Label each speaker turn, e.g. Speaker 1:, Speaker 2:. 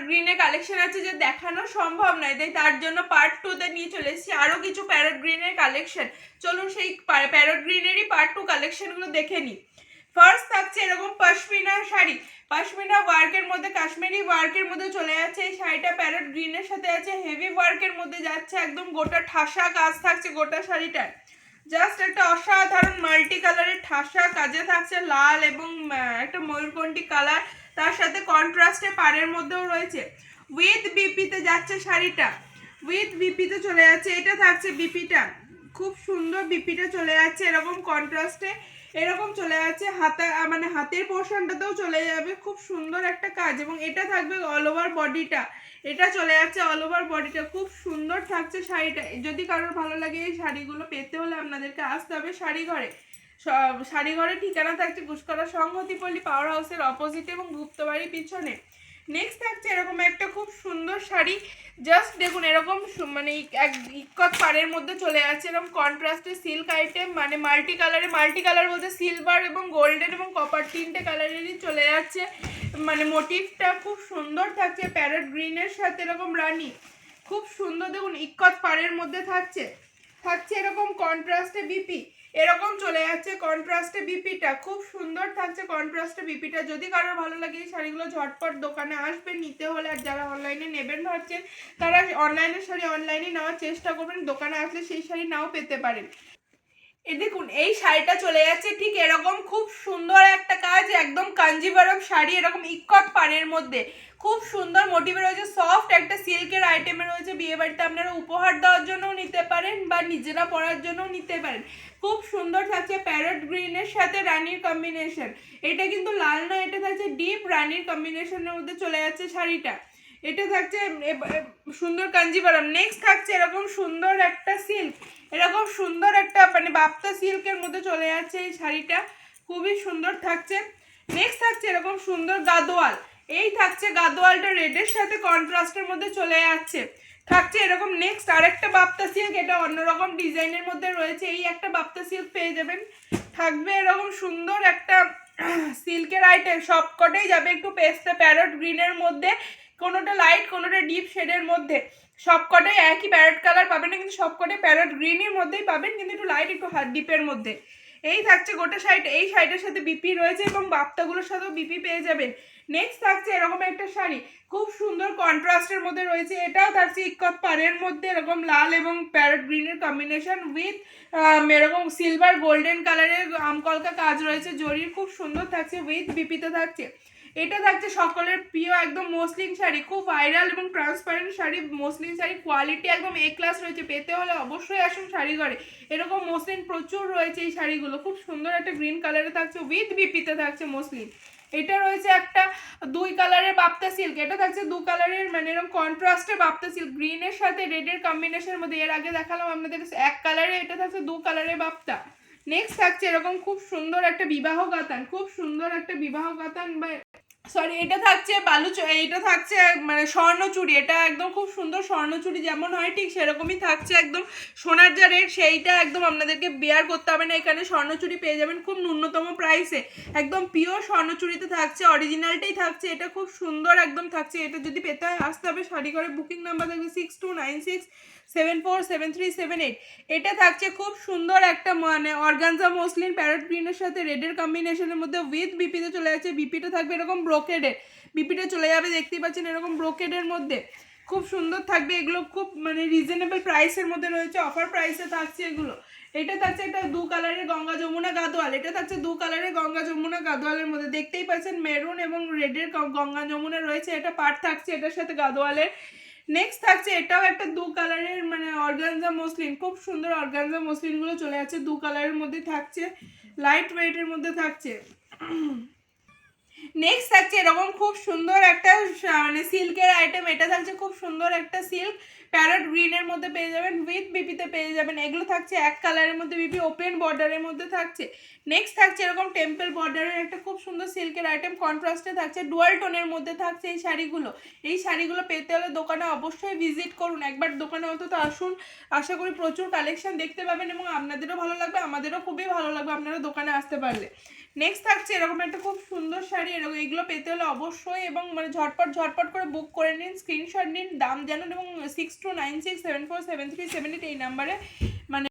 Speaker 1: গ্রিনের কালেকশন আছে যে দেখানো সম্ভব নয়, তাই তার জন্য পার্ট 2-তে নিয়ে চলে এসেছি আরও কিছু প্যারট গ্রিনের কালেকশন। চলুন সেই প্যারট গ্রিনেরই পার্ট 2 কালেকশনগুলো দেখে নিই। ফার্স্ট থাকছে এরকম পশমিনা শাড়ি, পশমিনা ওয়ার্কের মধ্যে কাশ্মীরি ওয়ার্কের মধ্যে চলে যাচ্ছে এই শাড়িটা। প্যারট গ্রিনের সাথে আছে হেভি ওয়ার্কের মধ্যে যাচ্ছে, একদম গোটা ঠাসা কাজ থাকছে গোটা শাড়িটার। জাস্ট একটা অসাধারণ মাল্টি কালারের ঠাসা কাজে থাকছে, লাল এবং একটা ময়ূরকণ্ঠী কালার, তার সাথে কন্ট্রাস্টে পাড়ের মধ্যেও রয়েছে। উইথ বিপিতে যাচ্ছে শাড়িটা, উইথ বিপিতে চলে যাচ্ছে, এটা থাকছে বিপিটা, খুব সুন্দর বিপিটা চলে যাচ্ছে এরকম কন্ট্রাস্টে, এরকম চলে যাচ্ছে হাতা মানে হাতের পোর্শনটাতেও চলে যাবে, খুব সুন্দর একটা কাজ। এবং এটা থাকবে অল ওভার বডিটা, এটা চলে যাচ্ছে অল ওভার বডিটা, খুব সুন্দর থাকছে শাড়িটা। যদি কারোর ভালো লাগে এই শাড়িগুলো পেতে হলে আপনাদেরকে আসতে হবে শাড়িঘরে। শাড়িঘরের ঠিকানা থাকছে গুসকরা সংহতিপল্লী পাওয়ার হাউসের অপোজিটে এবং গুপ্তবাড়ির পিছনে। নেক্সট থাকছে এরকম একটা খুব সুন্দর শাড়ি, জাস্ট দেখুন এরকম মানে এক ইক্কত পাড়ের মধ্যে চলে যাচ্ছে এরকম কন্ট্রাস্টে সিল্ক আইটেম, মানে মাল্টি কালার বলতে সিলভার এবং গোল্ডেন এবং কপার তিনটে কালারেরই চলে যাচ্ছে। মানে মোটিভটা খুব সুন্দর থাকছে প্যারট গ্রিনের সাথে এরকম রানী, খুব সুন্দর দেখুন ইক্কত পাড়ের মধ্যে থাকছে এরকম কন্ট্রাস্টে বিপি, এরকম চলে যাচ্ছে কন্ট্রাস্টে বিপিটা, খুব সুন্দর থাকছে কন্ট্রাস্টে বিপিটা। যদি কারোর ভালো লাগে এই শাড়িগুলো ঝটপট দোকানে আসবেন নিতে হলে। আর যারা অনলাইনে নেবেন ভাবছেন তারা অনলাইনের শাড়ি অনলাইনে নেওয়ার চেষ্টা করবেন, দোকানে আসলে সেই শাড়ি নাও পেতে পারেন। এই দেখুন এই শাড়িটা চলে যাচ্ছে ঠিক এরকম, খুব সুন্দর একটা কাজ, একদম কাঞ্জিভারম শাড়ি, এরকম ইক্কত পাড়ের মধ্যে খুব সুন্দর মোটিভে রয়েছে, সফট একটা সিল্কের আইটেমে রয়েছে। বিয়ে বাড়িতে আপনারা উপহার দেওয়ার জন্যও নিতে পারেন বা নিজেরা পরার জন্যও নিতে পারেন। খুব সুন্দর থাকছে প্যারট গ্রিনের সাথে রানীর কম্বিনেশন, এটা কিন্তু লাল নয়, এটা থাকছে ডিপ রানীর কম্বিনেশনের মধ্যে চলে যাচ্ছে শাড়িটা। এটা থাকছে সুন্দর কাঞ্জিভারম। নেক্সট থাকছে এরকম সুন্দর একটা সিল্ক, এরকম সুন্দর একটা মানে বাপ্তা সিল্কের মধ্যে চলে যাচ্ছে এই শাড়িটা, খুবই সুন্দর থাকছে। নেক্সট থাকছে এরকম সুন্দর গাদোয়াল, এই থাকছে গাদোয়ালটা রেডের সাথে কন্ট্রাস্টের মধ্যে চলে যাচ্ছে, থাকছে এরকম। নেক্সট আরেকটা বাপ্তা সিল্ক, এটা অন্যরকম ডিজাইনের মধ্যে রয়েছে, এই একটা বাপ্তা সিল্ক পেয়ে যাবেন। থাকবে এরকম সুন্দর একটা সিল্কের আইটেম, সবকটাই যাবে একটু পেস্টে প্যারট গ্রিনের মধ্যে, কোনোটা লাইট কোনোটা ডিপ শেডের মধ্যে, সবকটাই একই প্যারট কালার পাবেন না, কিন্তু সবকটাই প্যারট গ্রিনের মধ্যেই পাবেন, কিন্তু একটু লাইট একটু ডিপের মধ্যে। এই থাকছে গোটা শাড়িটা, এই শাড়িটার সাথে বিপি রয়েছে এবং বাপ্তাগুলোর সাথেও বিপি পেয়ে যাবেন। নেক্সট থাকছে এরকম একটা শাড়ি, খুব সুন্দর কন্ট্রাস্টের মধ্যে রয়েছে, এটাও থাকছে ইক্কত পাড়ের মধ্যে এরকম লাল এবং প্যারট গ্রিনের কম্বিনেশন উইথ এরকম সিলভার গোল্ডেন কালারের আমকলকা কাজ রয়েছে জরির, খুব সুন্দর থাকছে উইথ বিপিতে থাকছে। এটা থাকছে সকলের প্রিয় একদম মসলিন শাড়ি, খুব ভাইরাল এবং transparent sari, muslin sari quality একদম এ ক্লাস রয়েছে, পেতে হলে অবশ্যই আসুন শাড়িঘরে। এরকম মসলিন প্রচুর রয়েছে এই শাড়িগুলো, খুব সুন্দর একটা গ্রিন কালারে থাকছে উইথ বিপিতে থাকছে মসলিন। এটা রয়েছে একটা দুই কালারের বাপ্তা সিল্ক, এটা থাকছে দু কালারের মানে এরকম কন্ট্রাস্টে বাপ্তা সিল্ক, গ্রিনের সাথে রেডের কম্বিনেশনের মধ্যে। এর আগে দেখালাম আপনাদের এক কালারে, এটা থাকছে দু কালারের বাপ্তা। নেক্সট থাকছে এরকম খুব সুন্দর একটা বিবাহ গাতান, খুব সুন্দর একটা বিবাহ গাতান বা সরি এটা থাকছে এটা থাকছে মানে স্বর্ণচুড়ি, এটা একদম খুব সুন্দর স্বর্ণচুড়ি যেমন হয় ঠিক সেরকমই থাকছে, একদম সোনার যা রেট সেইটা একদম আপনাদেরকে বেয়ার করতে হবে না, এখানে স্বর্ণচুড়ি পেয়ে যাবেন খুব ন্যূনতম প্রাইসে, একদম পিওর স্বর্ণচুড়িতে থাকছে, অরিজিনালটাই থাকছে, এটা খুব সুন্দর একদম থাকছে। এটা যদি পেতে হয় আসতে হবে শাড়িঘরে, বুকিং নাম্বার থাকবে 6296747378। এটা থাকছে খুব সুন্দর একটা মানে অর্গানজা মসলিন প্যারট গ্রিনের সাথে রেডের কম্বিনেশনের মধ্যে উইথ বিপিতে চলে যাচ্ছে, বিপিটা থাকবে এরকম ব্রোকেডের, বিপিটা চলে যাবে দেখতেই পাচ্ছেন এরকম ব্রোকেডের মধ্যে, খুব সুন্দর থাকবে। এগুলো খুব মানে রিজনেবল প্রাইসের মধ্যে রয়েছে, অফার প্রাইসে থাকছে এগুলো। এটা থাকছে একটা দু কালারের গঙ্গা যমুনা গাদোয়াল, এটা থাকছে দু কালারের গঙ্গা যমুনা গাদোয়ালের মধ্যে, দেখতেই পাচ্ছেন মেরুন এবং রেডের গঙ্গা যমুনা রয়েছে, এটা পার্ট থাকছে এটার সাথে গাদোয়ালের। নেক্সট থাকছে এটাও একটা দু কালারের মানে অর্গানজা মসলিন, খুব সুন্দর অর্গানজা মসলিনগুলো চলে যাচ্ছে দু কালারের মধ্যে থাকছে, লাইট ওয়েটের মধ্যে থাকছে। নেক্সট থাকছে এরকম খুব সুন্দর একটা মানে সিল্কের আইটেম, এটা থাকছে খুব সুন্দর একটা সিল্ক প্যারট গ্রিনের মধ্যে পেয়ে যাবেন উইথ বিপিতে পেয়ে যাবেন, এগুলো থাকছে এক কালারের মধ্যে বিপি ওপেন বর্ডারের মধ্যে থাকছে। নেক্সট থাকছে এরকম টেম্পল বর্ডারের একটা খুব সুন্দর সিল্কের আইটেম, কন্ট্রাস্টে থাকছে ডুয়াল টোনের মধ্যে থাকছে এই শাড়িগুলো। এই শাড়িগুলো পেতে হলে দোকানে অবশ্যই ভিজিট করুন, একবার দোকানে অন্তত আসুন, আশা করি প্রচুর কালেকশন দেখতে পাবেন এবং আপনাদেরও ভালো লাগবে, আমাদেরও খুবই ভালো লাগবে আপনারা দোকানে আসতে পারলে। নেক্সট থাকছে এরকম একটা খুব সুন্দর শাড়ি, এরকম এগুলো পেতে হলে অবশ্যই এবং মানে ঝটপট করে বুক করে নিন, স্ক্রিনশট নিন, দাম জানুন এবং 6296747378 এই নাম্বারে মানে